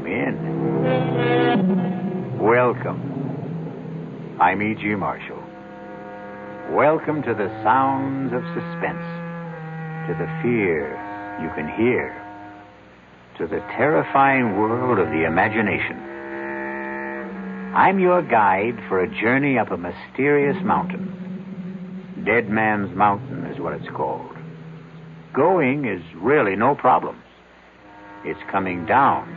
in. Welcome. I'm E.G. Marshall. Welcome to the sounds of suspense, to the fear you can hear, to the terrifying world of the imagination. I'm your guide for a journey up a mysterious mountain. Dead Man's Mountain is what it's called. Going is really no problem. It's coming down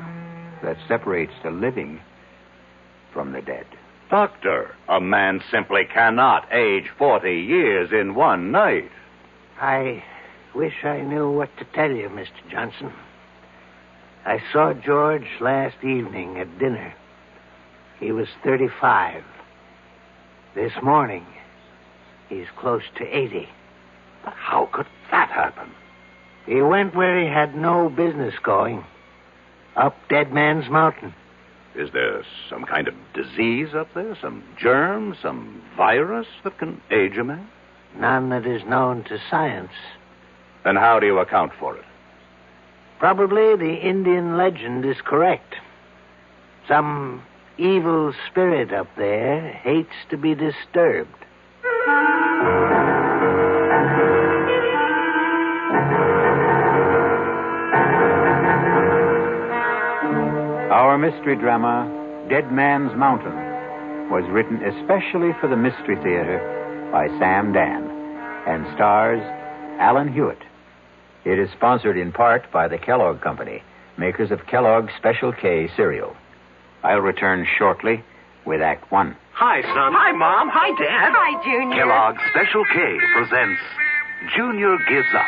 that separates the living from the dead. Doctor, a man simply cannot age 40 years in one night. I wish I knew what to tell you, Mr. Johnson. I saw George last evening at dinner. He was 35. This morning, he's close to 80. But how could that happen? He went where he had no business going. Up Dead Man's Mountain. Is there some kind of disease up there? Some germ? Some virus that can age a man? None that is known to science. Then how do you account for it? Probably the Indian legend is correct. Some evil spirit up there hates to be disturbed. Our mystery drama, Dead Man's Mountain, was written especially for the Mystery Theater by Sam Dan and stars Alan Hewitt. It is sponsored in part by the Kellogg Company, makers of Kellogg's Special K cereal. I'll return shortly with Act One. Hi, son. Hi, Mom. Hi, Dad. Hi, Junior. Kellogg's Special K presents Junior Gives Up.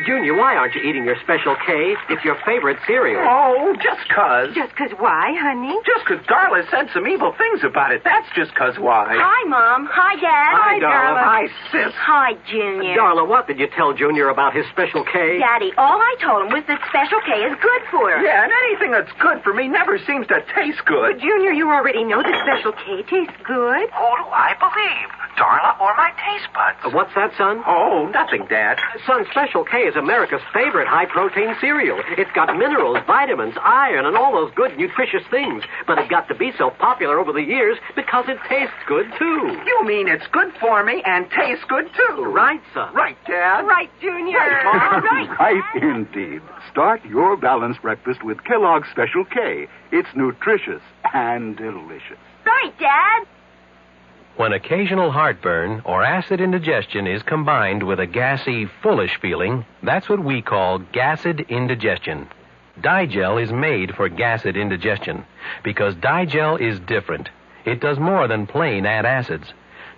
Junior, why aren't you eating your Special K? It's your favorite cereal. Oh, just 'cause. Just 'cause why, honey? Just 'cause Darla said some evil things about it. That's just 'cause why. Hi, Mom. Hi, Dad. Hi, Darla. Hi, Sis. Hi, Junior. Darla, what did you tell Junior about his Special K? Daddy, all I told him was that Special K is good for us. Yeah, and anything that's good for me never seems to taste good. But, Junior, you already know that Special K tastes good. Who do I believe? Darla or my taste buds? What's that, son? Oh, nothing, Dad. Son, Special K is America's favorite high-protein cereal. It's got minerals, vitamins, iron, and all those good, nutritious things. But it got to be so popular over the years because it tastes good, too. You mean it's good for me and tastes good, too? Right, son. Right, Dad. Right, Junior. Right, Mom. Right, indeed. Start your balanced breakfast with Kellogg's Special K. It's nutritious and delicious. Right, Dad. When occasional heartburn or acid indigestion is combined with a gassy, foolish feeling, that's what we call gassed indigestion. Digel is made for gassed indigestion because Digel is different. It does more than plain add acids.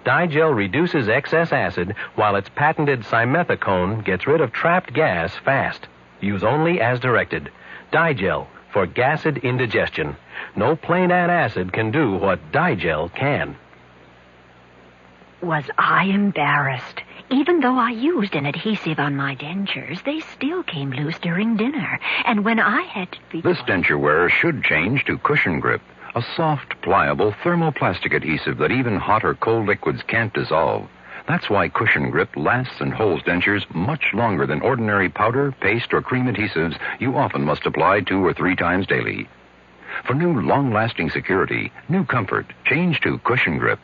Digel reduces excess acid while its patented simethicone gets rid of trapped gas fast. Use only as directed. Digel for gassed indigestion. No plain add acid can do what Digel can. Was I embarrassed? Even though I used an adhesive on my dentures, they still came loose during dinner. And when I had to be... This denture wearer should change to Cushion Grip, a soft, pliable thermoplastic adhesive that even hot or cold liquids can't dissolve. That's why Cushion Grip lasts and holds dentures much longer than ordinary powder, paste, or cream adhesives you often must apply 2 or 3 times daily. For new, long-lasting security, new comfort, change to Cushion Grip.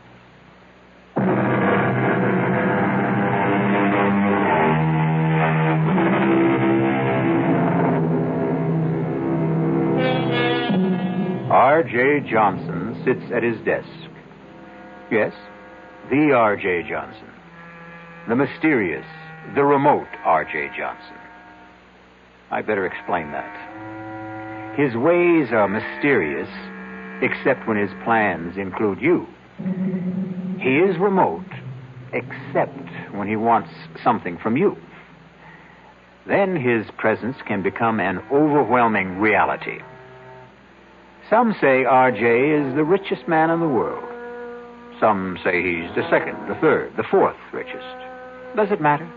R.J. Johnson sits at his desk. Yes, the R.J. Johnson. The mysterious, the remote R.J. Johnson. I better explain that. His ways are mysterious, except when his plans include you. He is remote, except when he wants something from you. Then his presence can become an overwhelming reality. Some say R.J. is the richest man in the world. Some say he's the second, the third, the fourth richest. Does it matter?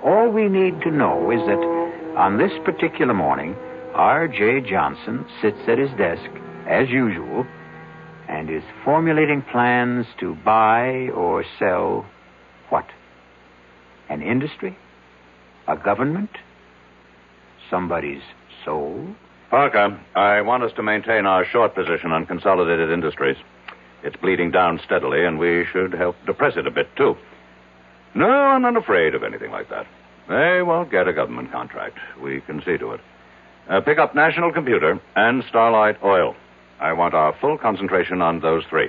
All we need to know is that on this particular morning, R.J. Johnson sits at his desk, as usual, and is formulating plans to buy or sell what? An industry? A government? Somebody's soul? Parker, I want us to maintain our short position on Consolidated Industries. It's bleeding down steadily, and we should help depress it a bit, too. No, I'm not afraid of anything like that. They won't get a government contract. We can see to it. Pick up National Computer and Starlight Oil. I want our full concentration on those three.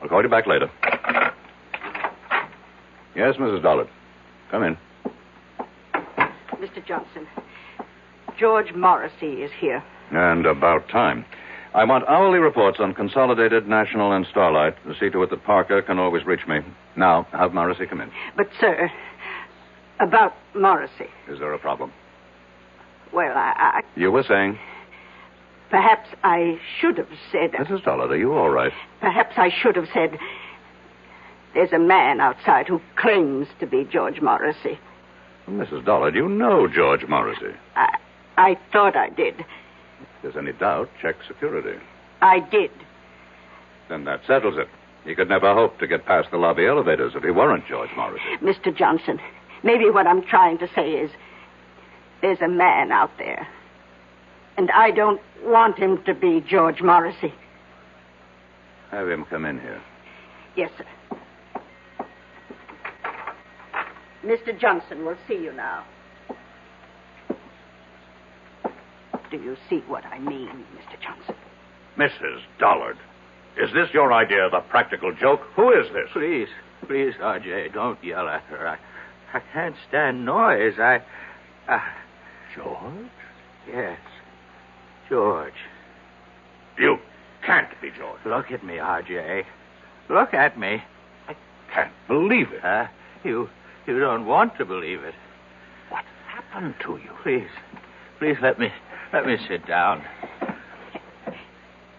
I'll call you back later. Yes, Mrs. Dollard. Come in. Mr. Johnson, George Morrissey is here. And about time. I want hourly reports on Consolidated, National, and Starlight to see to it that Parker can always reach me. Now, have Morrissey come in. But, sir, about Morrissey. Is there a problem? Well, I... You were saying? Perhaps I should have said... Mrs. Dollard, are you all right? Perhaps I should have said... There's a man outside who claims to be George Morrissey. Mrs. Dollard, you know George Morrissey. I thought I did. If there's any doubt, check security. I did. Then that settles it. He could never hope to get past the lobby elevators if he weren't George Morrissey. Mr. Johnson, maybe what I'm trying to say is there's a man out there. And I don't want him to be George Morrissey. Have him come in here. Yes, sir. Mr. Johnson will see you now. Do you see what I mean, Mr. Johnson? Mrs. Dollard, is this your idea of a practical joke? Who is this? Please, R.J., don't yell at her. I can't stand noise. George? Yes, George. You can't be George. Look at me, R.J. Look at me. I can't believe it. You don't want to believe it. What happened to you? Please let me sit down.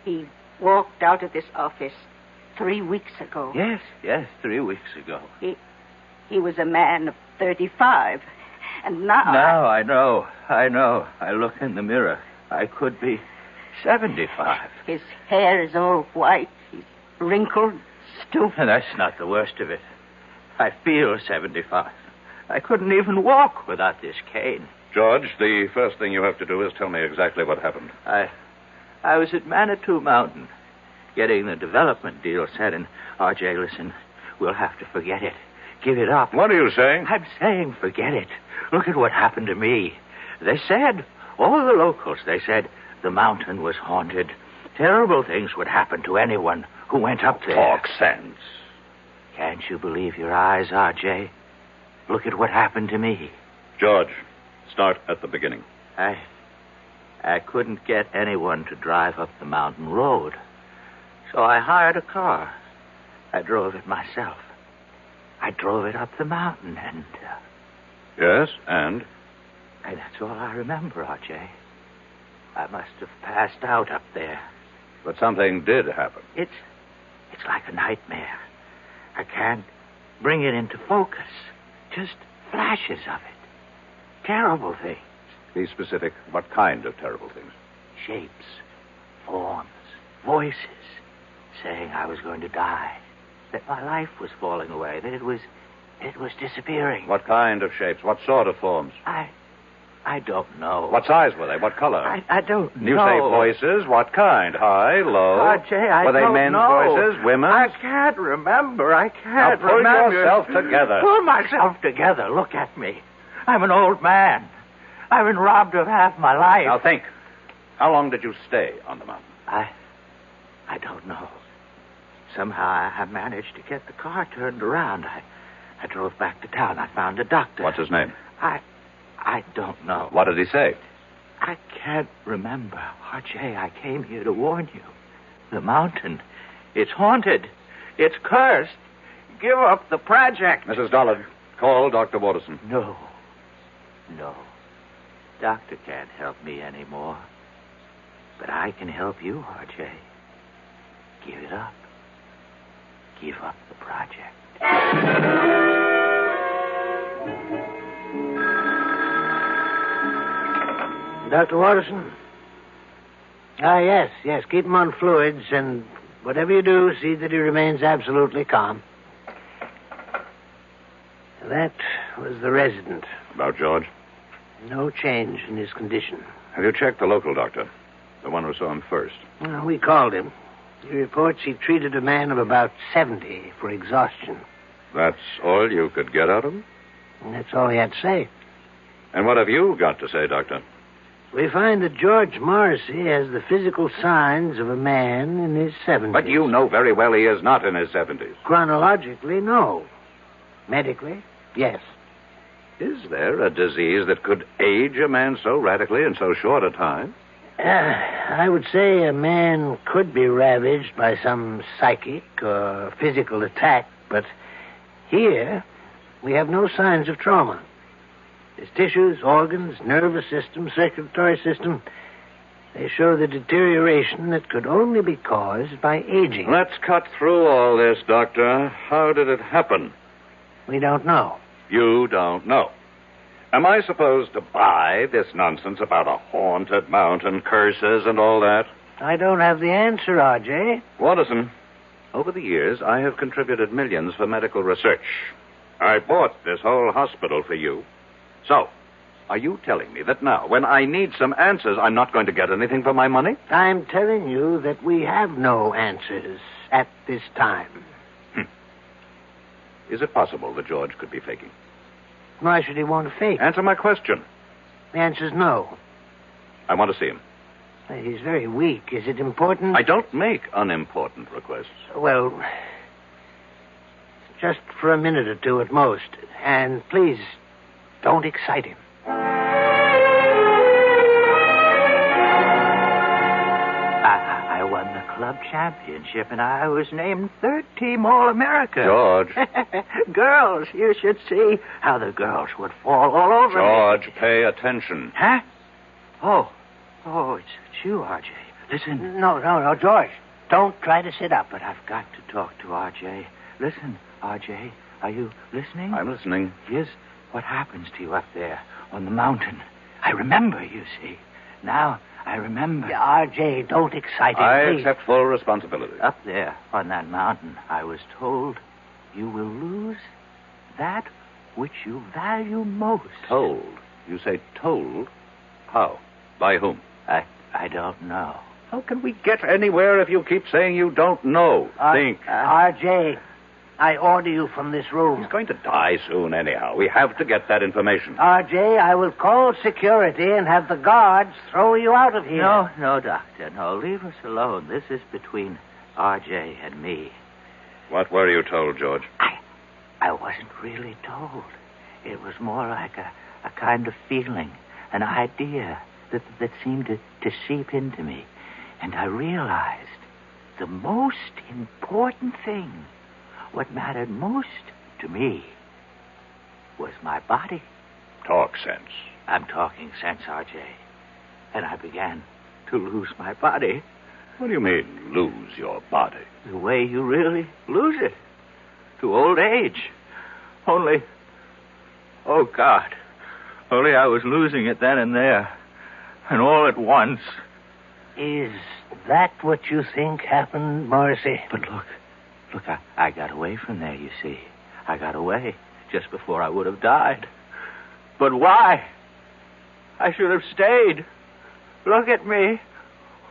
He walked out of this office 3 weeks ago. Yes, 3 weeks ago. He was a man of 35. And now... Now I know. I look in the mirror. I could be 75. His hair is all white. He's wrinkled, stooped. And that's not the worst of it. I feel 75. I couldn't even walk without this cane. George, the first thing you have to do is tell me exactly what happened. I was at Manitou Mountain, getting the development deal set, and R.J., listen, we'll have to forget it. Give it up. What are you saying? I'm saying forget it. Look at what happened to me. They said, all the locals, they said, the mountain was haunted. Terrible things would happen to anyone who went up there. Talk sense. Can't you believe your eyes, R.J.? Look at what happened to me. George, start at the beginning. I couldn't get anyone to drive up the mountain road. So I hired a car. I drove it myself. I drove it up the mountain and... Yes, and? And that's all I remember, R.J. I must have passed out up there. But something did happen. It's like a nightmare. I can't bring it into focus. Just flashes of it. Terrible things. Be specific. What kind of terrible things? Shapes, forms, voices, saying I was going to die, that my life was falling away, that it was disappearing. What kind of shapes? What sort of forms? I don't know. What size were they? What color? I don't know. You say voices. What kind? High, low? R.J., I were they don't men's know. voices? Women's? I can't remember. I can't now pull remember. yourself together. Pull myself together. Look at me. I'm an old man. I've been robbed of half my life. Now think. How long did you stay on the mountain? I don't know. Somehow I managed to get the car turned around. I drove back to town. I found a doctor. What's his name? I don't know. What did he say? I can't remember. R.J., I came here to warn you. The mountain, it's haunted. It's cursed. Give up the project. Mrs. Dollard, call Dr. Waterson. No. Doctor can't help me anymore. But I can help you, R.J. Give it up. Give up the project. Dr. Waterson? Yes. Keep him on fluids, and whatever you do, see that he remains absolutely calm. That was the resident. About George? No change in his condition. Have you checked the local doctor? The one who saw him first? Well, we called him. He reports he treated a man of about 70 for exhaustion. That's all you could get out of him? And that's all he had to say. And what have you got to say, Doctor? We find that George Morrissey has the physical signs of a man in his 70s. But you know very well he is not in his 70s. Chronologically, no. Medically, yes. Is there a disease that could age a man so radically in so short a time? I would say a man could be ravaged by some psychic or physical attack, but here we have no signs of trauma. His tissues, organs, nervous system, circulatory system, they show the deterioration that could only be caused by aging. Let's cut through all this, Doctor. How did it happen? We don't know. You don't know. Am I supposed to buy this nonsense about a haunted mountain, curses, and all that? I don't have the answer, R.J. Watterson, over the years, I have contributed millions for medical research. I bought this whole hospital for you. So, are you telling me that now, when I need some answers, I'm not going to get anything for my money? I'm telling you that we have no answers at this time. Is it possible that George could be faking? Why should he want to fake? Answer my question. The answer's no. I want to see him. He's very weak. Is it important? I don't make unimportant requests. Well, just for a minute or two at most. And please, don't excite him. I won the club championship, and I was named third team All-America. George. Girls, you should see how the girls would fall all over me. George, pay attention. Huh? Oh, it's you, R.J. Listen. No, George. Don't try to sit up. But I've got to talk to R.J. Listen, R.J., are you listening? I'm listening. Here's what happens to you up there on the mountain. I remember, you see. Now I remember. R.J., don't excite him, I please. accept full responsibility. Up there on that mountain, I was told you will lose that which you value most. Told? You say told? How? By whom? I don't know. How can we get anywhere if you keep saying you don't know? Think. R.J., I order you from this room. He's going to die soon anyhow. We have to get that information. R.J., I will call security and have the guards throw you out of here. No, Doctor. No, leave us alone. This is between R.J. and me. What were you told, George? I wasn't really told. It was more like a kind of feeling, an idea that seemed to seep into me. And I realized the most important thing, what mattered most to me, was my body. Talk sense. I'm talking sense, R.J. And I began to lose my body. What do you mean, lose your body? The way you really lose it. To old age. Only, oh, God. Only I was losing it then and there. And all at once. Is that what you think happened, Morrissey? But look, I got away from there, you see. I got away just before I would have died. But why? I should have stayed. Look at me.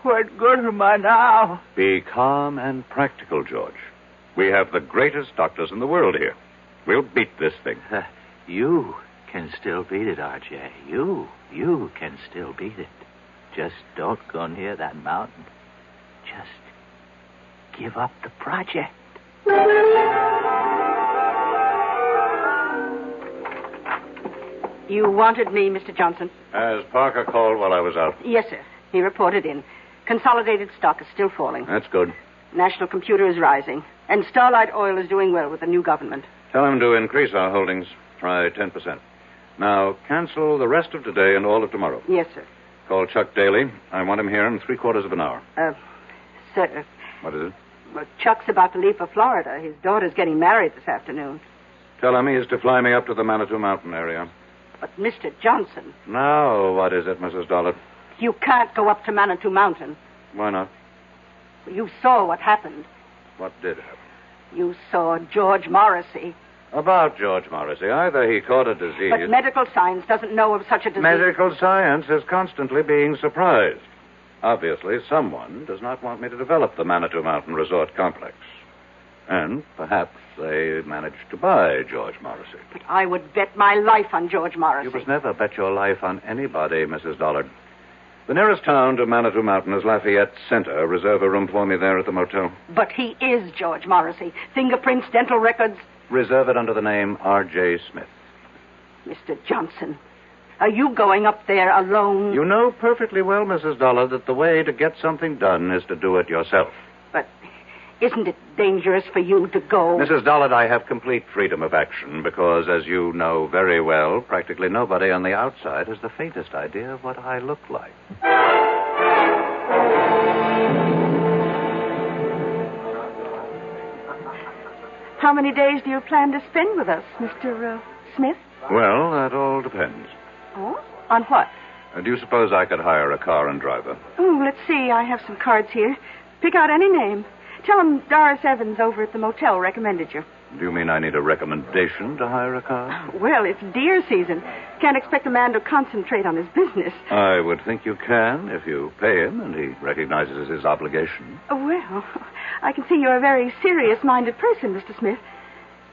What good am I now? Be calm and practical, George. We have the greatest doctors in the world here. We'll beat this thing. You can still beat it, R.J. You can still beat it. Just don't go near that mountain. Just give up the project. You wanted me, Mr. Johnson? Has Parker called while I was out? Yes, sir. He reported in. Consolidated stock is still falling. That's good. National computer is rising. And Starlight Oil is doing well with the new government. Tell him to increase our holdings. Try 10%. Now, cancel the rest of today and all of tomorrow. Yes, sir. Call Chuck Daly. I want him here in 3/4 of an hour. Sir. What is it? Well, Chuck's about to leave for Florida. His daughter's getting married this afternoon. Tell him he is to fly me up to the Manitou Mountain area. But, Mr. Johnson... Now, what is it, Mrs. Dollard? You can't go up to Manitou Mountain. Why not? You saw what happened. What did happen? You saw George Morrissey About George Morrissey. Either he caught a disease... But medical science doesn't know of such a disease. Medical science is constantly being surprised. Obviously, someone does not want me to develop the Manitou Mountain Resort Complex. And perhaps they managed to buy George Morrissey. But I would bet my life on George Morrissey. You must never bet your life on anybody, Mrs. Dollard. The nearest town to Manitou Mountain is Lafayette Center. Reserve a room for me there at the motel. But he is George Morrissey. Fingerprints, dental records. Reserve it under the name R.J. Smith. Mr. Johnson, are you going up there alone? You know perfectly well, Mrs. Dollard, that the way to get something done is to do it yourself. But isn't it dangerous for you to go? Mrs. Dollard, I have complete freedom of action because, as you know very well, practically nobody on the outside has the faintest idea of what I look like. How many days do you plan to spend with us, Mr. Smith? Well, that all depends. Oh? On what? Do you suppose I could hire a car and driver? Oh, let's see. I have some cards here. Pick out any name. Tell him Doris Evans over at the motel recommended you. Do you mean I need a recommendation to hire a car? Well, it's deer season. Can't expect a man to concentrate on his business. I would think you can if you pay him and he recognizes his obligation. Well, I can see you're a very serious-minded person, Mr. Smith.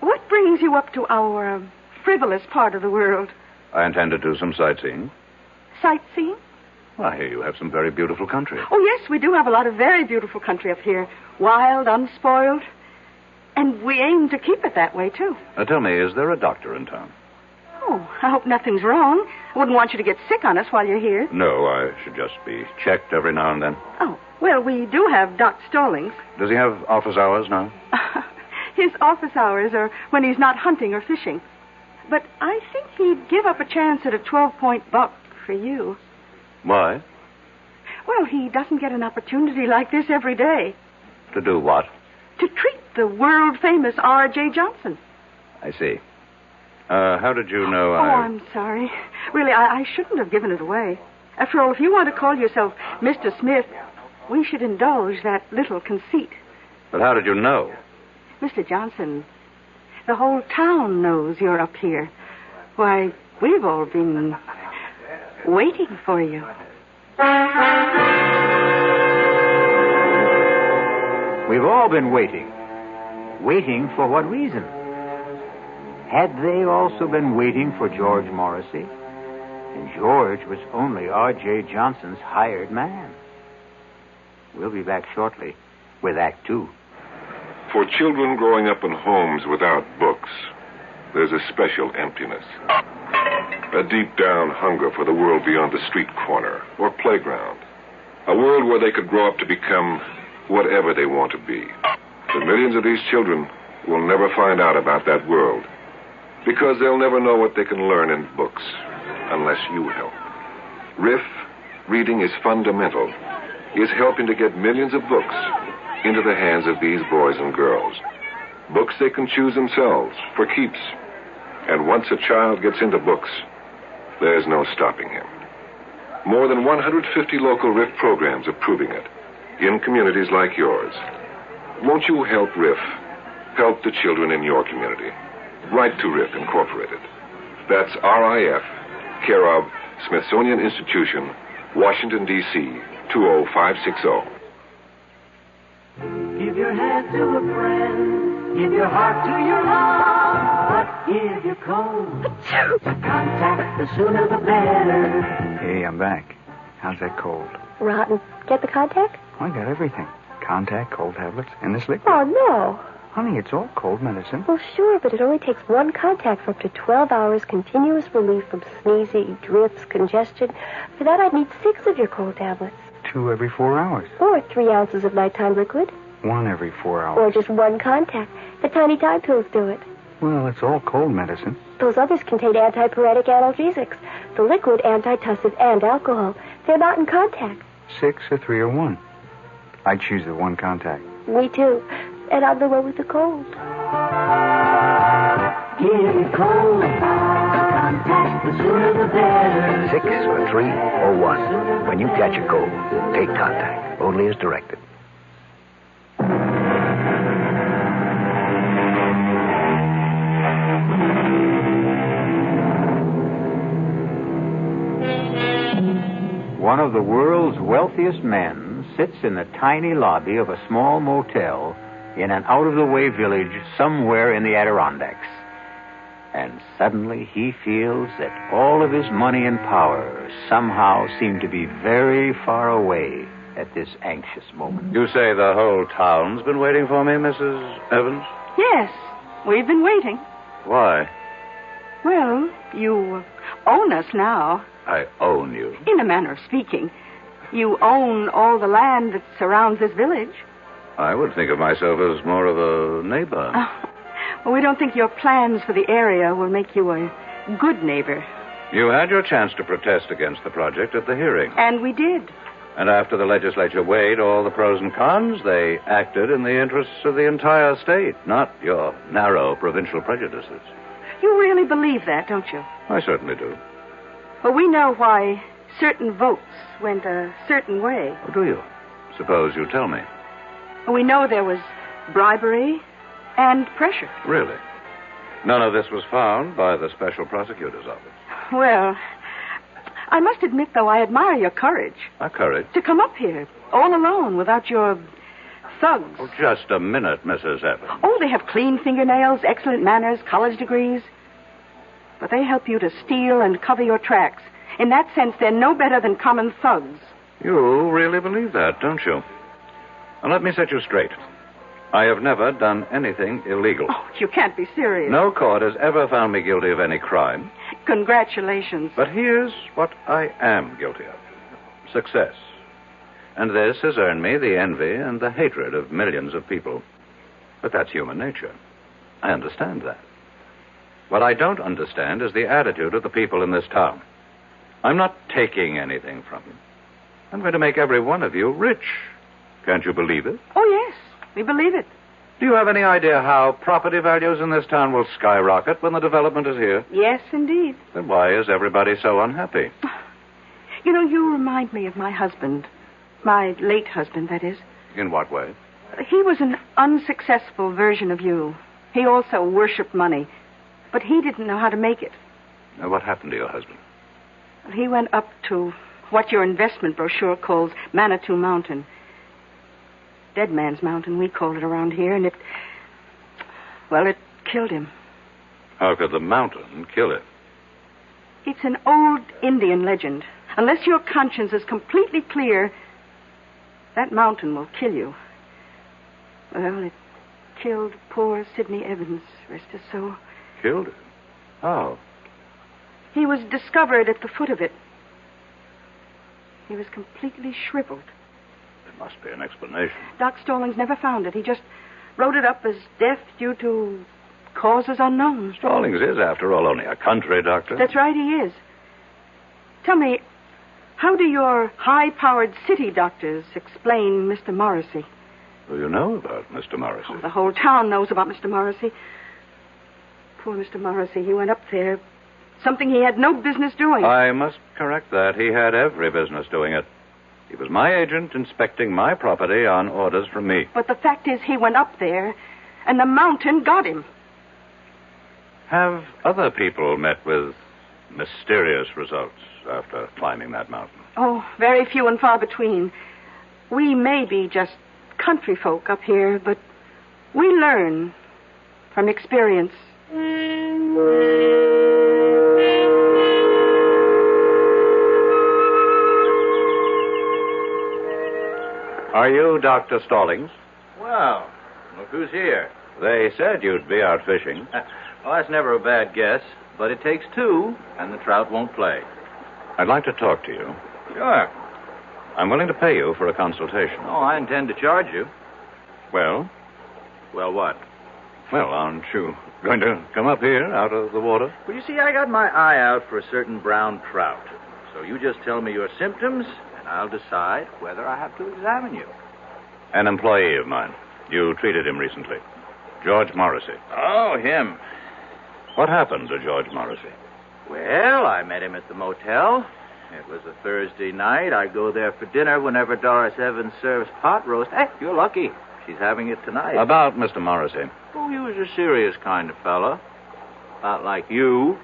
What brings you up to our frivolous part of the world? I intend to do some sightseeing. Sightseeing? Well, I hear you have some very beautiful country. Oh, yes, we do have a lot of very beautiful country up here. Wild, unspoiled. And we aim to keep it that way, too. Tell me, is there a doctor in town? Oh, I hope nothing's wrong. I wouldn't want you to get sick on us while you're here. No, I should just be checked every now and then. Oh, well, we do have Doc Stallings. Does he have office hours now? His office hours are when he's not hunting or fishing. But I think he'd give up a chance at a 12-point buck for you. Why? Well, he doesn't get an opportunity like this every day. To do what? To treat the world-famous R.J. Johnson. I see. How did you know I'm sorry. Really, I shouldn't have given it away. After all, if you want to call yourself Mr. Smith, we should indulge that little conceit. But how did you know? Mr. Johnson, the whole town knows you're up here. Why, we've all been waiting for you. We've all been waiting. Waiting for what reason? Had they also been waiting for George Morrissey? And George was only R.J. Johnson's hired man. We'll be back shortly with Act 2. For children growing up in homes without books, there's a special emptiness. A deep-down hunger for the world beyond the street corner or playground. A world where they could grow up to become whatever they want to be. The millions of these children will never find out about that world because they'll never know what they can learn in books unless you help. RIF, Reading is Fundamental, is helping to get millions of books into the hands of these boys and girls. Books they can choose themselves for keeps. And once a child gets into books, there's no stopping him. More than 150 local RIF programs are proving it in communities like yours. Won't you help RIF? Help the children in your community. Write to RIF Incorporated. That's RIF, care of Smithsonian Institution, Washington, D.C., 20560. Give your hand to a friend. Give your heart to your love. But if you're cold, to contact, the sooner the better. Hey, I'm back. How's that cold? Rotten. Get the contact? I got everything. Contact, cold tablets, and this liquid. Oh, no. Honey, it's all cold medicine. Well, sure, but it only takes one contact for up to 12 hours continuous relief from sneezing, drips, congestion. For that, I'd need 6 of your cold tablets. 2 every 4 hours. Or 3 ounces of nighttime liquid. 1 every 4 hours. Or just 1 contact. The tiny time pills do it. Well, it's all cold medicine. Those others contain antipyretic analgesics. The liquid, antitussive, and alcohol. They're not in contact. 6 or 3 or 1. I'd choose the 1 contact. Me too. And I'm the one with the cold. Give me cold. Contact, the sooner the better. 6 or 3 or 1. When you catch a cold, take contact. Only as directed. One of the world's wealthiest men sits in the tiny lobby of a small motel in an out-of-the-way village somewhere in the Adirondacks. And suddenly he feels that all of his money and power somehow seem to be very far away at this anxious moment. You say the whole town's been waiting for me, Mrs. Evans? Yes, we've been waiting. Why? Well, you own us now. I own you. In a manner of speaking. You own all the land that surrounds this village. I would think of myself as more of a neighbor. Well, we don't think your plans for the area will make you a good neighbor. You had your chance to protest against the project at the hearing. And we did. And after the legislature weighed all the pros and cons, they acted in the interests of the entire state, not your narrow provincial prejudices. You really believe that, don't you? I certainly do. Well, we know why certain votes went a certain way. Oh, do you? Suppose you tell me. We know there was bribery and pressure. Really? None of this was found by the special prosecutor's office. Well, I must admit, though, I admire your courage. My courage? To come up here, all alone, without your thugs. Oh, just a minute, Mrs. Evans. Oh, they have clean fingernails, excellent manners, college degrees. But they help you to steal and cover your tracks. In that sense, they're no better than common thugs. You really believe that, don't you? Now, let me set you straight. I have never done anything illegal. Oh, you can't be serious. No court has ever found me guilty of any crime. Congratulations. But here's what I am guilty of. Success. And this has earned me the envy and the hatred of millions of people. But that's human nature. I understand that. What I don't understand is the attitude of the people in this town. I'm not taking anything from you. I'm going to make every one of you rich. Can't you believe it? Oh, yes. We believe it. Do you have any idea how property values in this town will skyrocket when the development is here? Yes, indeed. Then why is everybody so unhappy? You know, you remind me of my husband. My late husband, that is. In what way? He was an unsuccessful version of you. He also worshipped money. But he didn't know how to make it. Now, what happened to your husband? He went up to what your investment brochure calls Manitou Mountain. Dead Man's Mountain, we call it around here, and it killed him. How could the mountain kill him? It's an old Indian legend. Unless your conscience is completely clear, that mountain will kill you. Well, it killed poor Sidney Evans, rest his soul. Killed him? How? He was discovered at the foot of it. He was completely shriveled. There must be an explanation. Doc Stallings never found it. He just wrote it up as death due to causes unknown. Stallings is, after all, only a country doctor. That's right, he is. Tell me, how do your high-powered city doctors explain Mr. Morrissey? Well, you know about Mr. Morrissey. Oh, the whole town knows about Mr. Morrissey. Poor Mr. Morrissey, he went up there. Something he had no business doing. I must correct that. He had every business doing it. He was my agent inspecting my property on orders from me. But the fact is, he went up there, and the mountain got him. Have other people met with mysterious results after climbing that mountain? Oh, very few and far between. We may be just country folk up here, but we learn from experience. Are you Dr. Stallings? Well, look who's here. They said you'd be out fishing. Well, that's never a bad guess, but it takes two, and the trout won't play. I'd like to talk to you. Sure. I'm willing to pay you for a consultation. Oh, I intend to charge you. Well? Well, what? Well, aren't you going to come up here out of the water? Well, you see, I got my eye out for a certain brown trout. So you just tell me your symptoms, and I'll decide whether I have to examine you. An employee of mine. You treated him recently. George Morrissey. Oh, him. What happened to George Morrissey? Well, I met him at the motel. It was a Thursday night. I go there for dinner whenever Doris Evans serves pot roast. Hey, you're lucky. She's having it tonight. About Mr. Morrissey. Oh, he was a serious kind of fellow. About like you.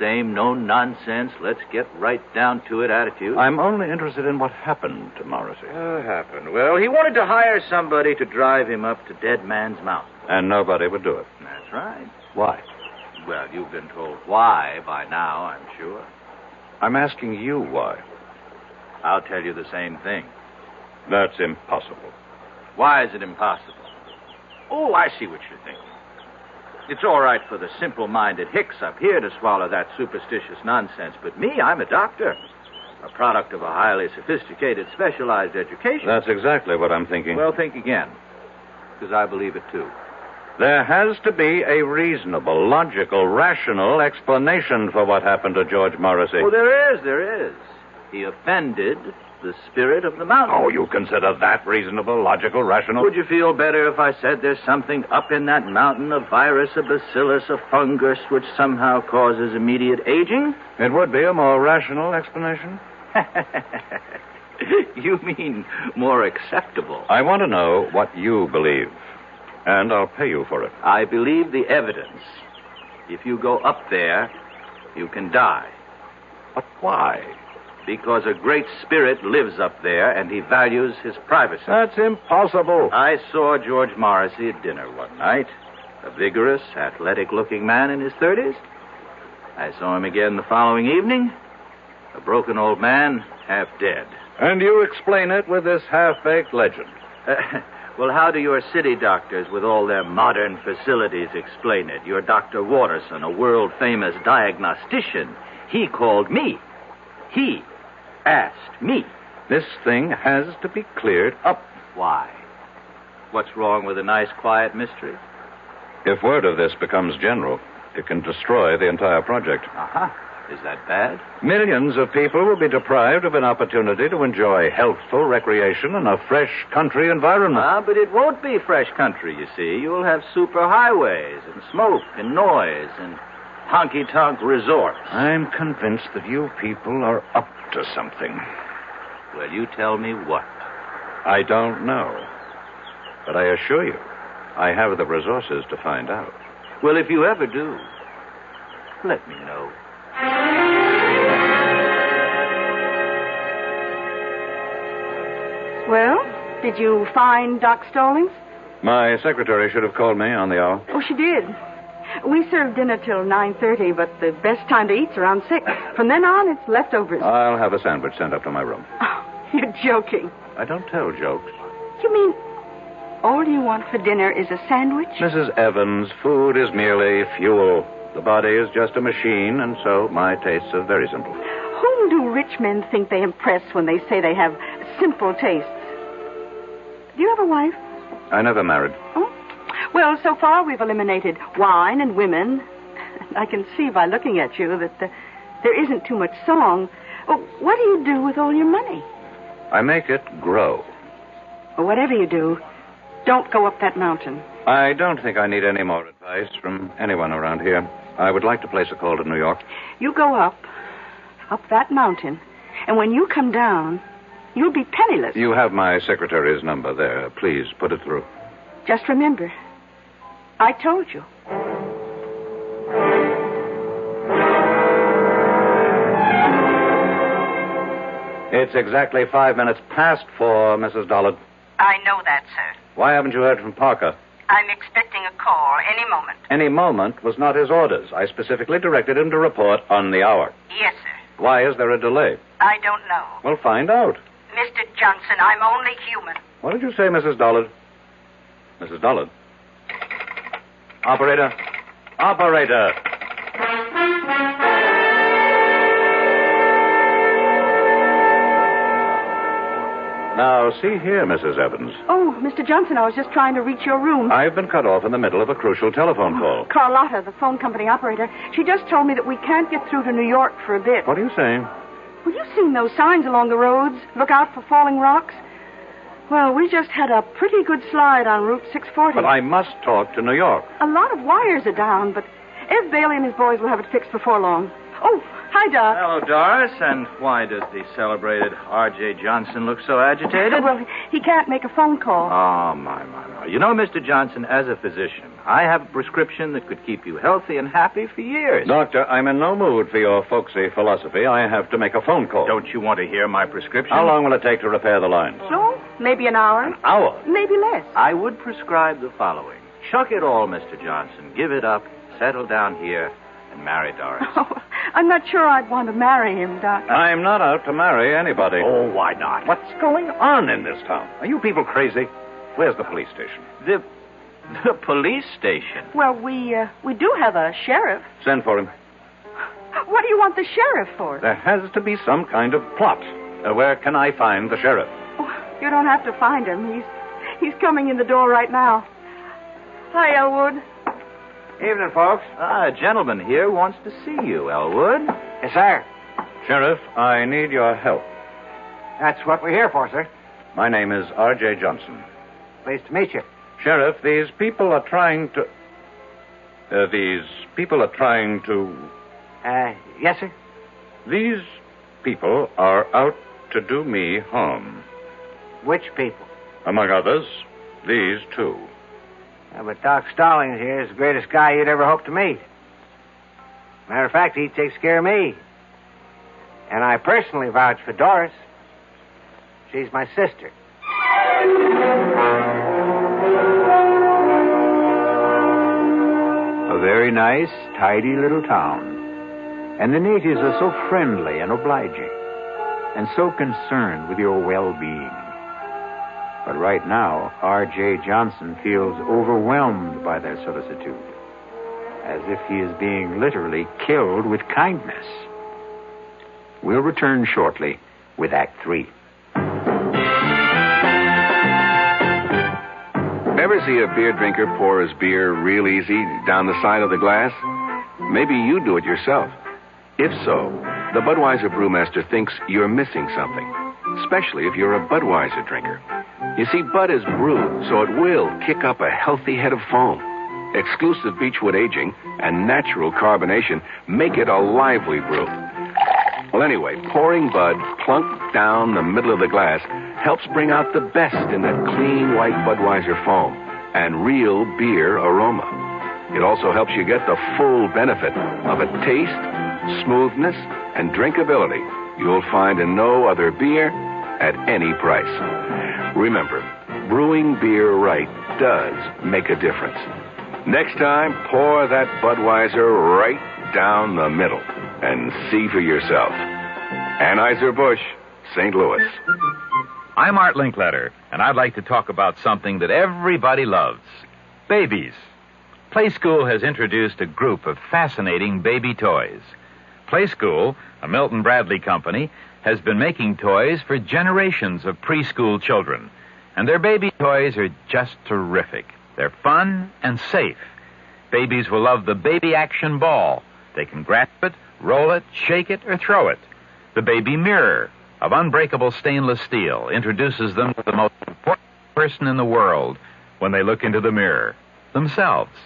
same no-nonsense, let's get right down to it attitude. I'm only interested in what happened to Morrissey. What happened? Well, he wanted to hire somebody to drive him up to Dead Man's Mountain. And nobody would do it. That's right. Why? Well, you've been told why by now, I'm sure. I'm asking you why. I'll tell you the same thing. That's impossible. Why is it impossible? Oh, I see what you're thinking. It's all right for the simple-minded hicks up here to swallow that superstitious nonsense, but me, I'm a doctor. A product of a highly sophisticated, specialized education. That's exactly what I'm thinking. Well, think again, because I believe it, too. There has to be a reasonable, logical, rational explanation for what happened to George Morrissey. Oh, there is. He offended the spirit of the mountain. Oh, you consider that reasonable, logical, rational? Would you feel better if I said there's something up in that mountain, a virus, a bacillus, a fungus, which somehow causes immediate aging? It would be a more rational explanation. You mean more acceptable? I want to know what you believe, and I'll pay you for it. I believe the evidence. If you go up there, you can die. But why? Because a great spirit lives up there, and he values his privacy. That's impossible. I saw George Morrissey at dinner one night. A vigorous, athletic-looking man in his 30s. I saw him again the following evening. A broken old man, half dead. And you explain it with this half-baked legend. Well, how do your city doctors, with all their modern facilities, explain it? Your Dr. Watterson, a world-famous diagnostician, he called me. He asked me. This thing has to be cleared up. Why? What's wrong with a nice, quiet mystery? If word of this becomes general, it can destroy the entire project. Uh-huh. Is that bad? Millions of people will be deprived of an opportunity to enjoy healthful recreation in a fresh country environment. But it won't be fresh country, you see. You'll have superhighways and smoke and noise and honky-tonk resorts. I'm convinced that you people are up to something. Well, you tell me what. I don't know. But I assure you, I have the resources to find out. Well, if you ever do, let me know. Well, did you find Doc Stallings? My secretary should have called me on the hour. Oh, she did. We serve dinner till 9:30, but the best time to eat's around 6. From then on, it's leftovers. I'll have a sandwich sent up to my room. Oh, you're joking. I don't tell jokes. You mean all you want for dinner is a sandwich? Mrs. Evans, food is merely fuel. The body is just a machine, and so my tastes are very simple. Whom do rich men think they impress when they say they have simple tastes? Do you have a wife? I never married. Oh? Well, so far we've eliminated wine and women. I can see by looking at you that there isn't too much song. Oh, what do you do with all your money? I make it grow. Well, whatever you do, don't go up that mountain. I don't think I need any more advice from anyone around here. I would like to place a call to New York. You go up that mountain, and when you come down, you'll be penniless. You have my secretary's number there. Please put it through. Just remember, I told you. It's exactly 5 minutes past 4, Mrs. Dollard. I know that, sir. Why haven't you heard from Parker? I'm expecting a call any moment. Any moment was not his orders. I specifically directed him to report on the hour. Yes, sir. Why is there a delay? I don't know. Well, find out. Mr. Johnson, I'm only human. What did you say, Mrs. Dollard? Mrs. Dollard? Operator? Operator! Now, see here, Mrs. Evans. Oh, Mr. Johnson, I was just trying to reach your room. I've been cut off in the middle of a crucial telephone call. Carlotta, the phone company operator, she just told me that we can't get through to New York for a bit. What are you saying? Well, you've seen those signs along the roads. Look out for falling rocks. Well, we just had a pretty good slide on Route 640. But I must talk to New York. A lot of wires are down, but Ev Bailey and his boys will have it fixed before long. Oh, Hi, Doc. Hello, Doris. And why does the celebrated R.J. Johnson look so agitated? Well, he can't make a phone call. Oh, my. You know, Mr. Johnson, as a physician, I have a prescription that could keep you healthy and happy for years. Doctor, I'm in no mood for your folksy philosophy. I have to make a phone call. Don't you want to hear my prescription? How long will it take to repair the lines? So, maybe an hour. An hour? Maybe less. I would prescribe the following. Chuck it all, Mr. Johnson. Give it up. Settle down here and marry Doris. Oh, I'm not sure I'd want to marry him, Doc. I'm not out to marry anybody. Oh, why not? What's going on in this town? Are you people crazy? Where's the police station? The police station? Well, we do have a sheriff. Send for him. What do you want the sheriff for? There has to be some kind of plot. Where can I find the sheriff? Oh, you don't have to find him. He's coming in the door right now. Hi, Elwood. Evening, folks. A gentleman here wants to see you, Elwood. Yes, sir. Sheriff, I need your help. That's what we're here for, sir. My name is R.J. Johnson. Pleased to meet you. Sheriff, these people are trying to... Yes, sir? These people are out to do me harm. Which people? Among others, these two. Yeah, but Doc Stallings here is the greatest guy you'd ever hope to meet. Matter of fact, he takes care of me. And I personally vouch for Doris. She's my sister. A very nice, tidy little town. And the natives are so friendly and obliging, and so concerned with your well-being. But right now, R.J. Johnson feels overwhelmed by their solicitude, as if he is being literally killed with kindness. We'll return shortly with Act 3. Ever see a beer drinker pour his beer real easy down the side of the glass? Maybe you do it yourself. If so, the Budweiser brewmaster thinks you're missing something, especially if you're a Budweiser drinker. You see, Bud is brewed, so it will kick up a healthy head of foam. Exclusive beechwood aging and natural carbonation make it a lively brew. Well, anyway, pouring Bud plunk down the middle of the glass helps bring out the best in that clean white Budweiser foam and real beer aroma. It also helps you get the full benefit of a taste, smoothness, and drinkability you'll find in no other beer at any price. Remember, brewing beer right does make a difference. Next time, pour that Budweiser right down the middle and see for yourself. Anheuser-Busch, St. Louis. I'm Art Linkletter, and I'd like to talk about something that everybody loves. Babies. Play School has introduced a group of fascinating baby toys. Play School, a Milton Bradley company, has been making toys for generations of preschool children. And their baby toys are just terrific. They're fun and safe. Babies will love the Baby Action Ball. They can grasp it, roll it, shake it, or throw it. The Baby Mirror of unbreakable stainless steel introduces them to the most important person in the world when they look into the mirror, themselves.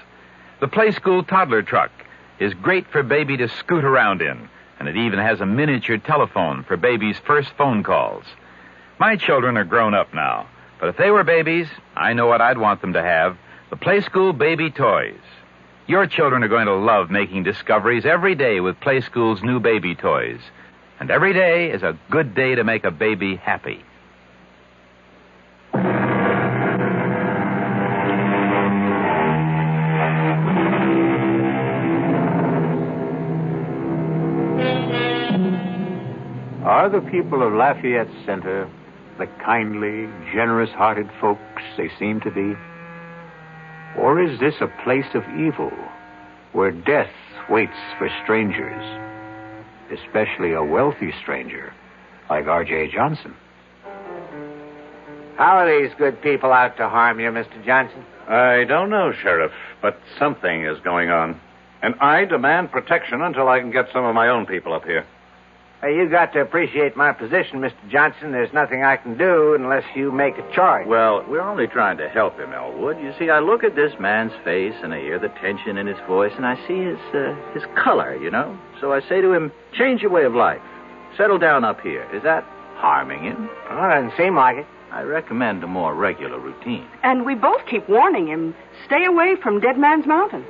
The Play School Toddler Truck is great for baby to scoot around in, and it even has a miniature telephone for baby's first phone calls. My children are grown up now, but if they were babies, I know what I'd want them to have, the Play School Baby Toys. Your children are going to love making discoveries every day with Play School's new baby toys. And every day is a good day to make a baby happy. Are the people of Lafayette Center the kindly, generous-hearted folks they seem to be? Or is this a place of evil where death waits for strangers, especially a wealthy stranger like R.J. Johnson? How are these good people out to harm you, Mr. Johnson? I don't know, Sheriff, but something is going on. And I demand protection until I can get some of my own people up here. You got to appreciate my position, Mr. Johnson. There's nothing I can do unless you make a charge. Well, we're only trying to help him, Elwood. You see, I look at this man's face and I hear the tension in his voice and I see his color, you know. So I say to him, change your way of life. Settle down up here. Is that harming him? Well, it doesn't seem like it. I recommend a more regular routine. And we both keep warning him, stay away from Dead Man's Mountain.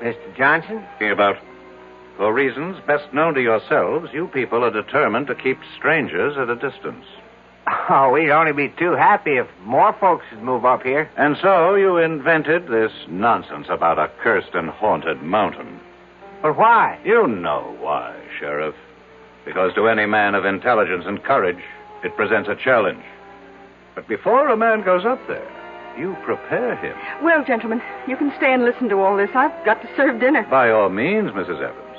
Mr. Johnson? About, for reasons best known to yourselves, you people are determined to keep strangers at a distance. Oh, we'd only be too happy if more folks would move up here. And so you invented this nonsense about a cursed and haunted mountain. But why? You know why, Sheriff. Because to any man of intelligence and courage, it presents a challenge. But before a man goes up there, you prepare him. Well, gentlemen, you can stay and listen to all this. I've got to serve dinner. By all means, Mrs. Evans.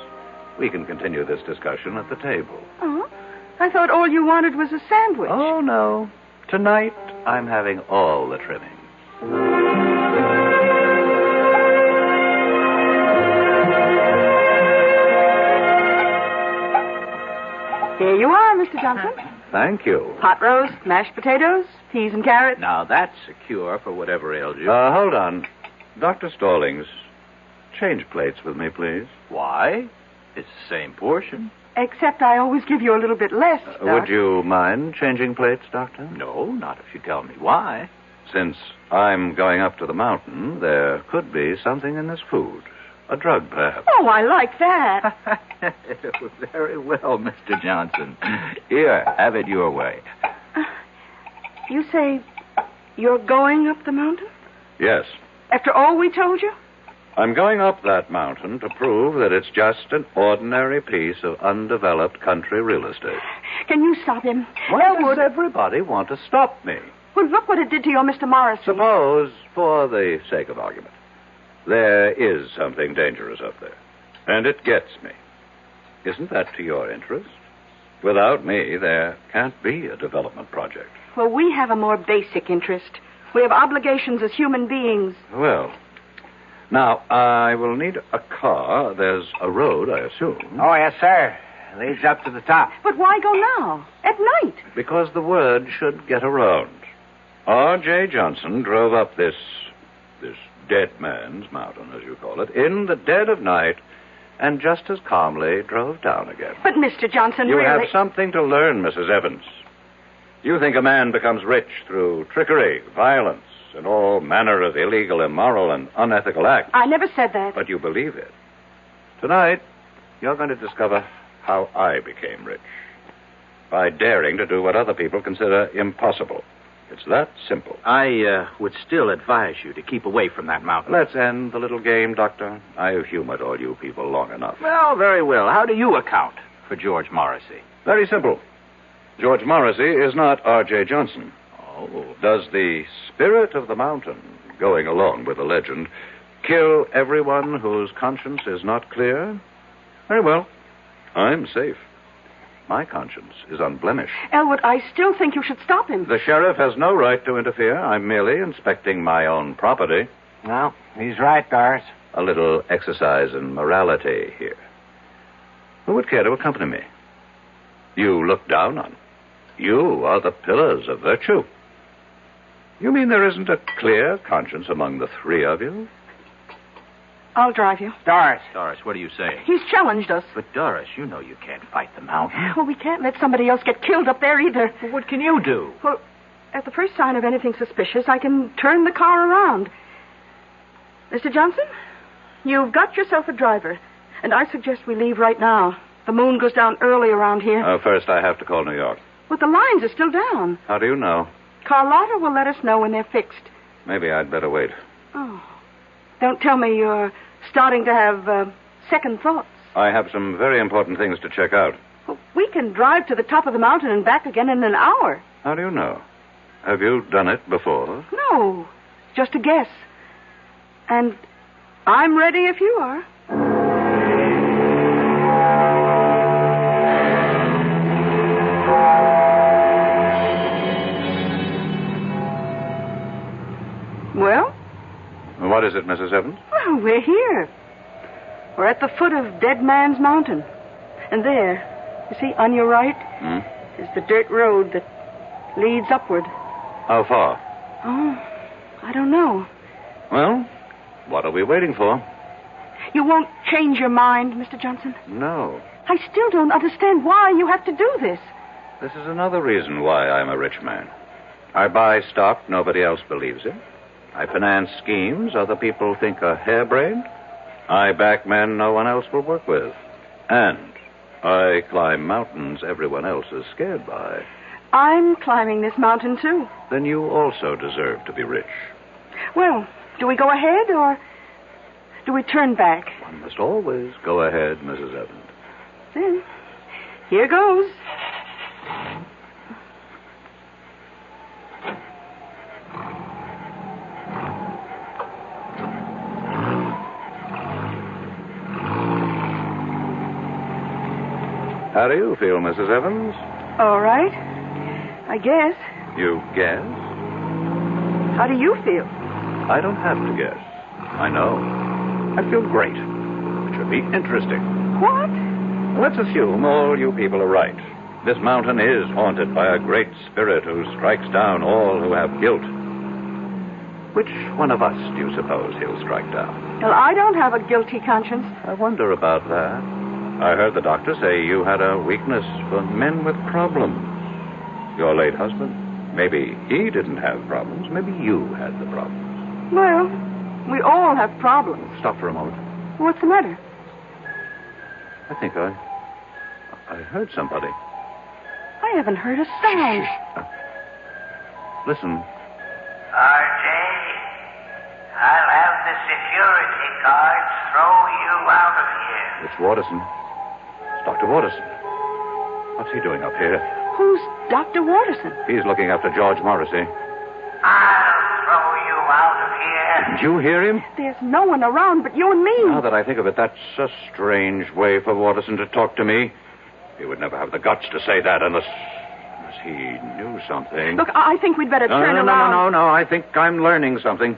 We can continue this discussion at the table. Oh? I thought all you wanted was a sandwich. Oh, no. Tonight, I'm having all the trimming. Here you are, Mr. Johnson. Thank you. Hot roast, mashed potatoes, peas and carrots. Now, that's a cure for whatever ails you. Hold on. Dr. Stallings, change plates with me, please. Why? It's the same portion. Except I always give you a little bit less, Would you mind changing plates, Doctor? No, not if you tell me why. Since I'm going up to the mountain, there could be something in this food. A drug, perhaps. Oh, I like that. Very well, Mr. Johnson. Here, have it your way. You say you're going up the mountain? Yes. After all we told you? I'm going up that mountain to prove that it's just an ordinary piece of undeveloped country real estate. Can you stop him? Why does everybody want to stop me? Well, look what it did to your Mr. Morrison. Suppose, for the sake of argument, there is something dangerous up there, and it gets me. Isn't that to your interest? Without me, there can't be a development project. Well, we have a more basic interest. We have obligations as human beings. Well, now, I will need a car. There's a road, I assume. Oh, yes, sir. Leads up to the top. But why go now? At night? Because the word should get around. R.J. Johnson drove up this Dead Man's Mountain, as you call it, in the dead of night, and just as calmly drove down again. But, Mr. Johnson, You really... have something to learn, Mrs. Evans. You think a man becomes rich through trickery, violence, and all manner of illegal, immoral, and unethical acts. I never said that. But you believe it. Tonight, you're going to discover how I became rich. By daring to do what other people consider impossible. It's that simple. I would still advise you to keep away from that mountain. Let's end the little game, Doctor. I've humored all you people long enough. Well, very well. How do you account for George Morrissey? Very simple. George Morrissey is not R.J. Johnson. Oh. Does the spirit of the mountain, going along with the legend, kill everyone whose conscience is not clear? Very well. I'm safe. My conscience is unblemished. Elwood, I still think you should stop him. The sheriff has no right to interfere. I'm merely inspecting my own property. No, he's right, Doris. A little exercise in morality here. Who would care to accompany me? You look down on. You are the pillars of virtue. You mean there isn't a clear conscience among the three of you? I'll drive you. Doris. Doris, what are you saying? He's challenged us. But, Doris, you know you can't fight the mountain. Well, we can't let somebody else get killed up there either. Well, what can you do? Well, at the first sign of anything suspicious, I can turn the car around. Mr. Johnson, you've got yourself a driver, and I suggest we leave right now. The moon goes down early around here. First, I have to call New York. But the lines are still down. How do you know? Carlotta will let us know when they're fixed. Maybe I'd better wait. Oh. Don't tell me you're starting to have second thoughts. I have some very important things to check out. Well, we can drive to the top of the mountain and back again in an hour. How do you know? Have you done it before? No, just a guess. And I'm ready if you are. Well? What is it, Mrs. Evans? Well, we're here. We're at the foot of Dead Man's Mountain. And there, You see, on your right is the dirt road that leads upward. How far? Oh, I don't know. Well, what are we waiting for? You won't change your mind, Mr. Johnson? No. I still don't understand why you have to do this. This is another reason why I'm a rich man. I buy stock nobody else believes in. I finance schemes other people think are harebrained. I back men no one else will work with. And I climb mountains everyone else is scared by. I'm climbing this mountain, too. Then you also deserve to be rich. Well, do we go ahead or do we turn back? One must always go ahead, Mrs. Evans. Then, here goes. How do you feel, Mrs. Evans? All right. I guess. You guess? How do you feel? I don't have to guess. I know. I feel great. It should be interesting. What? Let's assume all you people are right. This mountain is haunted by a great spirit who strikes down all who have guilt. Which one of us do you suppose he'll strike down? Well, I don't have a guilty conscience. I wonder about that. I heard the doctor say you had a weakness for men with problems. Your late husband. Maybe he didn't have problems. Maybe you had the problems. Well, we all have problems. Stop for a moment. What's the matter? I think I heard somebody. I haven't heard a sound. Listen. RJ, I'll have the security guards throw you out of here. It's Watterson. It's Dr. Watterson. What's he doing up here? Who's Dr. Watterson? He's looking after George Morrissey. I'll throw you out of here. Didn't you hear him? There's no one around but you and me. Now that I think of it, that's a strange way for Watterson to talk to me. He would never have the guts to say that unless he knew something. Look, I think we'd better turn around. No. I think I'm learning something.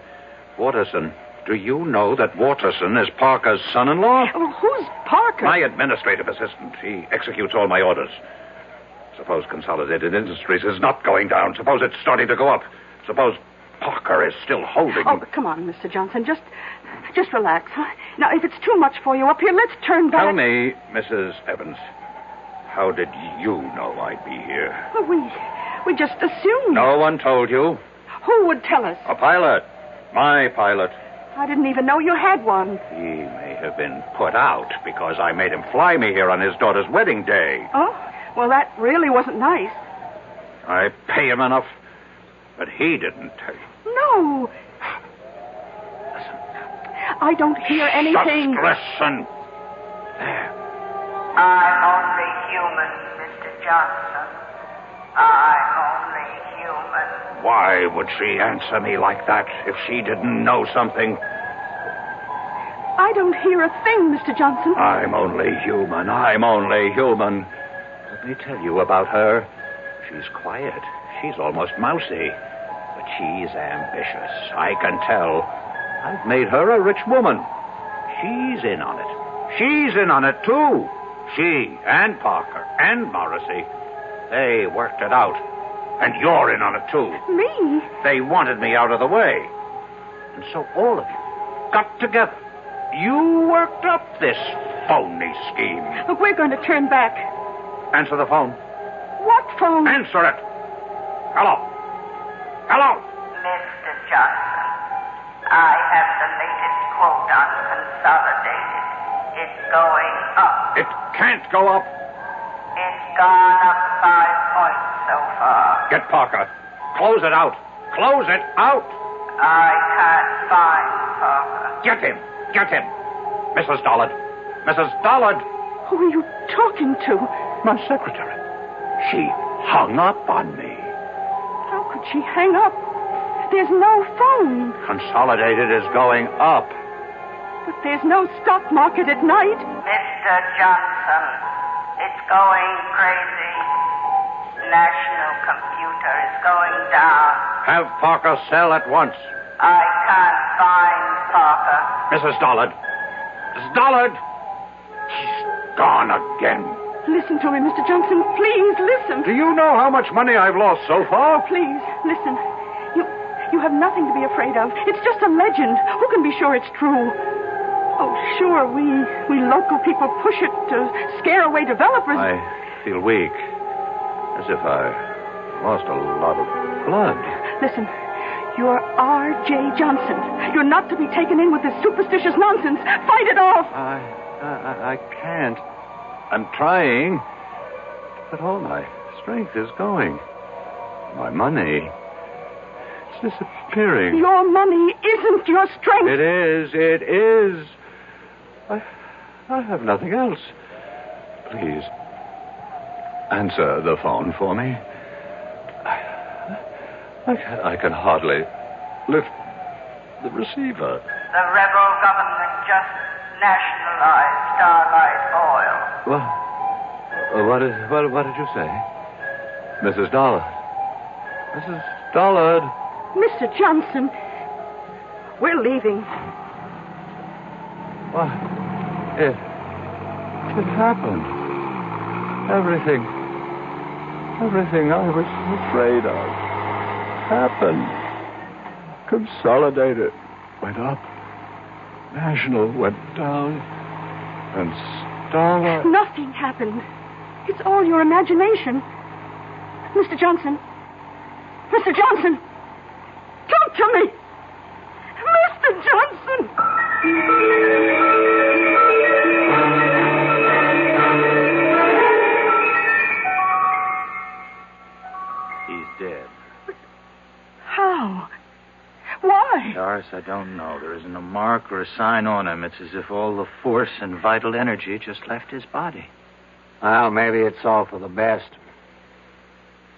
Watterson, do you know that Watterson is Parker's son-in-law? Well, who's Parker? My administrative assistant. He executes all my orders. Suppose Consolidated Industries is not going down. Suppose it's starting to go up. Suppose Parker is still holding. Oh, come on, Mr. Johnson. Just relax. Huh? Now, if it's too much for you up here, let's turn back. Tell me, Mrs. Evans, how did you know I'd be here? Well, we just assumed. No one told you. Who would tell us? A pilot. My pilot. I didn't even know you had one. He may have been put out because I made him fly me here on his daughter's wedding day. Oh? Well, that really wasn't nice. I pay him enough, but he didn't tell you. No. Listen. I don't hear anything. Just listen. There. I'm only human, Mr. Johnson. I'm only human. Why would she answer me like that if she didn't know something? I don't hear a thing, Mr. Johnson. I'm only human. Let me tell you about her. She's quiet. She's almost mousy. But she's ambitious. I can tell. I've made her a rich woman. She's in on it. She's in on it, too. She and Parker and Morrissey. They worked it out. And you're in on it, too. Me? They wanted me out of the way. And so all of you got together. You worked up this phony scheme. Look, we're going to turn back. Answer the phone. What phone? Answer it. Hello. Hello. Mr. Johnson, I have the latest quote on Consolidated. It's going up. It can't go up. It's gone up 5 points so far. Get Parker. Close it out. Close it out. I can't find Parker. Get him. Get him. Mrs. Dollard. Mrs. Dollard. Who are you talking to? My secretary. She hung up on me. How could she hang up? There's no phone. Consolidated is going up. But there's no stock market at night. Mr. Johnson, it's going crazy. National computer is going down. Have Parker sell at once. I can't find Parker. Mrs. Dollard. Mrs. Dollard. She's gone again. Listen to me, Mr. Johnson. Please, listen. Do you know how much money I've lost so far? Please, listen. You have nothing to be afraid of. It's just a legend. Who can be sure it's true? Oh, sure, we local people push it to scare away developers. I feel weak. As if I lost a lot of blood. Listen, you're R.J. Johnson. You're not to be taken in with this superstitious nonsense. Fight it off. I can't. I'm trying. But all my strength is going. My money... it's disappearing. Your money isn't your strength. It is. I have nothing else. Please, answer the phone for me. I can hardly lift the receiver. The rebel government just nationalized Starlight Oil. What did you say? Mrs. Dollard. Mrs. Dollard. Mr. Johnson, we're leaving. What? It happened. Everything I was afraid of happened. Consolidated went up. National went down. And Starlight... Nothing happened. It's all your imagination. Mr. Johnson. Mr. Johnson. Talk to me! Mr. Johnson! He's dead. How? Why? Doris, I don't know. There isn't a mark or a sign on him. It's as if all the force and vital energy just left his body. Well, maybe it's all for the best.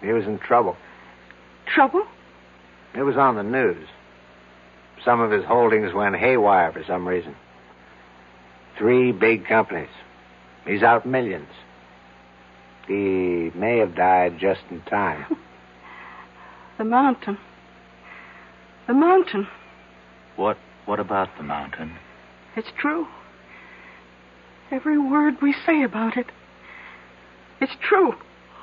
He was in trouble. Trouble? It was on the news. Some of his holdings went haywire for some reason. 3 big companies. He's out millions. He may have died just in time. The mountain. The mountain. What about the mountain? It's true. Every word we say about it. It's true.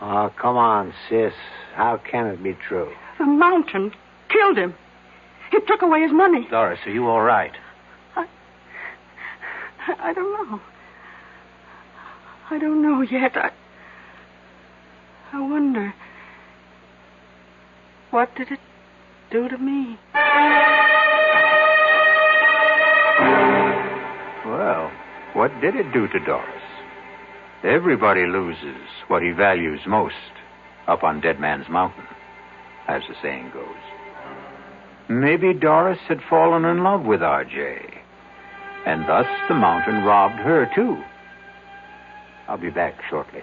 Oh, come on, sis. How can it be true? The mountain killed him. It took away his money. Doris, are you all right? I don't know. I don't know yet. I wonder. What did it do to me? Well, what did it do to Doris? Everybody loses what he values most up on Dead Man's Mountain, as the saying goes. Maybe Doris had fallen in love with R.J., and thus the mountain robbed her, too. I'll be back shortly.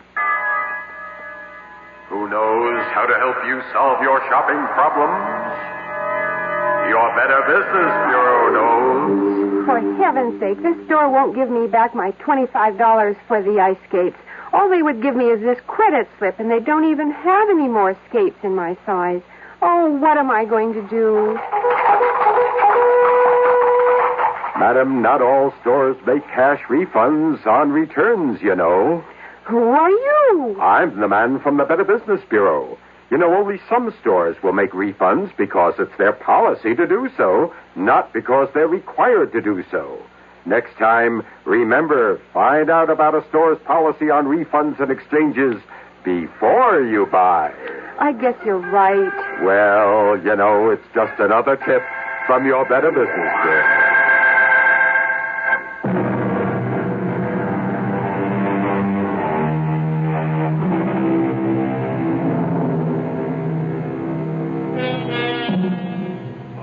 Who knows how to help you solve your shopping problems? Your Better Business Bureau knows. For heaven's sake, this store won't give me back my $25 for the ice skates. All they would give me is this credit slip, and they don't even have any more skates in my size. Oh, what am I going to do? Madam, not all stores make cash refunds on returns, you know. Who are you? I'm the man from the Better Business Bureau. You know, only some stores will make refunds because it's their policy to do so, not because they're required to do so. Next time, remember, find out about a store's policy on refunds and exchanges before you buy. I guess you're right. Well, you know, it's just another tip from your Better Business Bureau.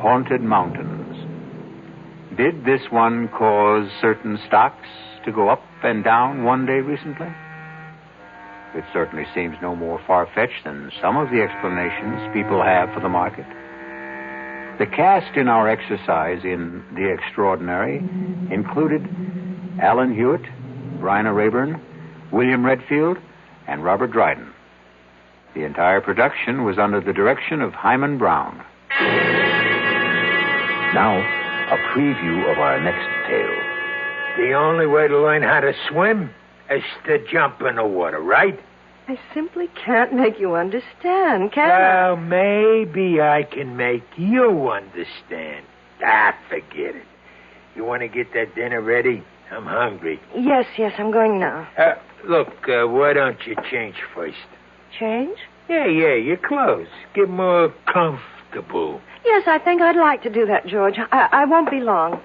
Haunted mountains. Did this one cause certain stocks to go up and down one day recently? It certainly seems no more far-fetched than some of the explanations people have for the market. The cast in our exercise in The Extraordinary included Alan Hewitt, Bryna Rayburn, William Redfield, and Robert Dryden. The entire production was under the direction of Himan Brown. Now, a preview of our next tale. The only way to learn how to swim is to jump in the water, right? I simply can't make you understand, can Well, maybe I can make you understand. Forget it. You want to get that dinner ready? I'm hungry. Yes, I'm going now. Look, why don't you change first? Change? Yeah, your clothes. Get more comfortable. Yes, I think I'd like to do that, George. I won't be long.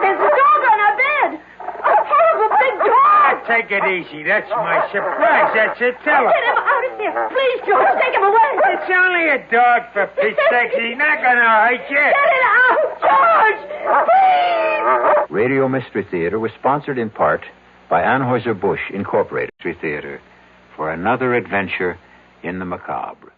There's a dog on our bed. A horrible big dog. Take it easy. That's my surprise. That's it. Tell her. Get him out of here. Please, George, take him away. It's only a dog, for Pete's sake. He's not going to hurt you. Get it out, George. Please. Radio Mystery Theater was sponsored in part by Anheuser-Busch Incorporated Mystery Theater for another adventure in the macabre.